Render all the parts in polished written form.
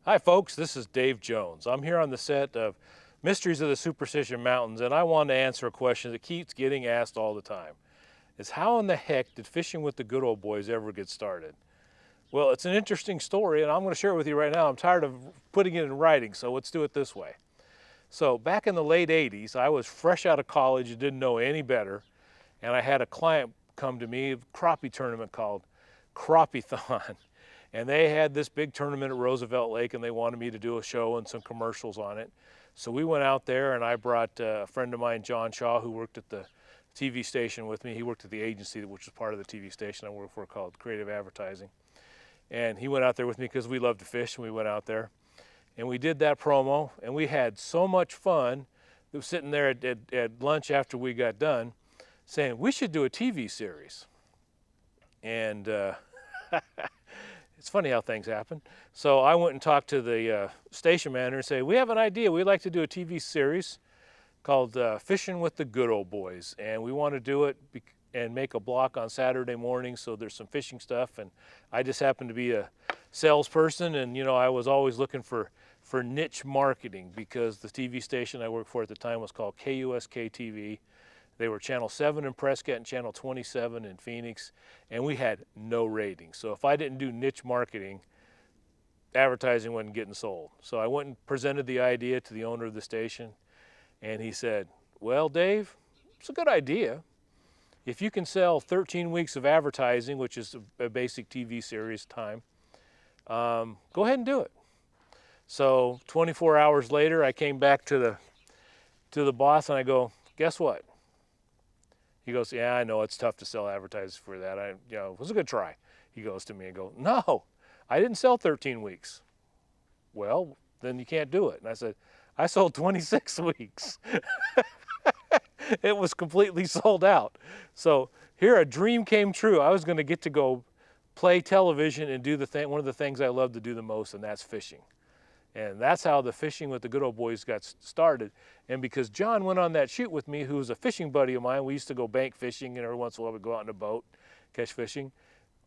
Hi folks, this is Dave Jones. I'm here on the set of Mysteries of the Superstition Mountains, and I want to answer a question that keeps getting asked all the time. Is how in the heck did Fishing with the Good Old Boys ever get started? Well, it's an interesting story, and I'm going to share it with you right now. I'm tired of putting it in writing, so let's do it this way. So back in the late 80s, I was fresh out of college and didn't know any better, and I had a client come to me, a crappie tournament called Crappie-thon. And they had this big tournament at Roosevelt Lake, and they wanted me to do a show and some commercials on it. So we went out there, and I brought a friend of mine, John Shaw, who worked at the TV station with me. He worked at the agency, which was part of the TV station I worked for, called Creative Advertising. And he went out there with me because we love to fish, and we went out there. And we did that promo, and we had so much fun. We were sitting there at lunch after we got done, saying, we should do a TV series. And it's funny how things happen. So I went and talked to the station manager and said, we have an idea. We'd like to do a TV series called Fishin' with the Good Old Boys. And we want to do it and make a block on Saturday morning, so there's some fishing stuff. And I just happened to be a salesperson, and you know, I was always looking for niche marketing, because the TV station I worked for at the time was called KUSK TV. They were Channel 7 in Prescott and Channel 27 in Phoenix, and we had no ratings. So if I didn't do niche marketing, advertising wasn't getting sold. So I went and presented the idea to the owner of the station, and he said, well, Dave, it's a good idea. If you can sell 13 weeks of advertising, which is a basic TV series time, go ahead and do it. So 24 hours later, I came back to the boss, and I go, guess what? He goes, yeah, I know it's tough to sell advertising for that. It was a good try. He goes to me and goes, no, I didn't sell 13 weeks. Well, then you can't do it. And I said, I sold 26 weeks. It was completely sold out. So here a dream came true. I was going to get to go play television and do one of the things I love to do the most, and that's fishing. And that's how the Fishing with the Good Old Boys got started. And because John went on that shoot with me, who was a fishing buddy of mine, we used to go bank fishing, and every once in a while we'd go out in a boat, catch fishing.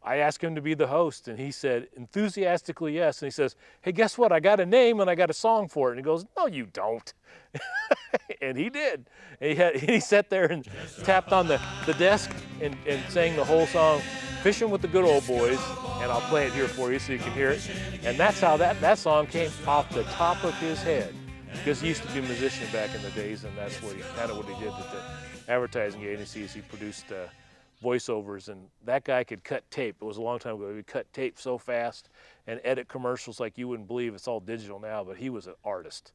I asked him to be the host, and he said enthusiastically yes. And he says, hey, guess what? I got a name and I got a song for it. And he goes, no, you don't. And he did. And he sat there and tapped on the desk and sang the whole song, Fishing with the Good Old Boys. And I'll play it here for you so you can hear it. And that's how that song came off the top of his head, because he used to be a musician back in the days, and that's what he did at the advertising agencies. He produced voiceovers, and that guy could cut tape. It was a long time ago. He would cut tape so fast and edit commercials like you wouldn't believe. It's all digital now, but he was an artist,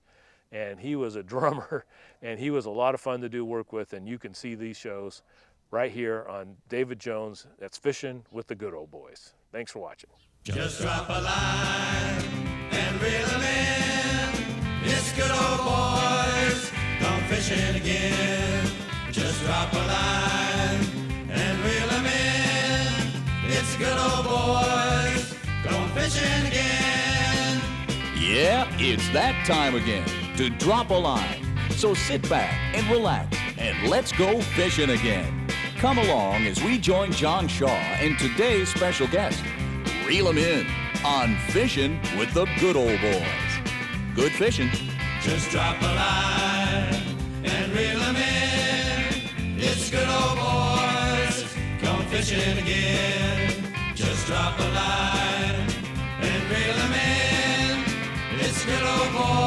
and he was a drummer, and he was a lot of fun to do work with. And you can see these shows right here on David Jones. That's Fishing with the Good Old Boys. Thanks for watching. Just drop a line and reel 'em in. It's good old boys, come fishing again. Just drop a line and reel 'em in. It's good old boys, come fishing again. Yeah, it's that time again to drop a line. So sit back and relax, and let's go fishing again. Come along as we join John Shaw and today's special guest. Reel 'em in on Fishing with the Good Old Boys. Good fishing. Just drop a line and reel 'em in. It's good old boys, come fishing again. Just drop a line and reel 'em in. It's good old boys.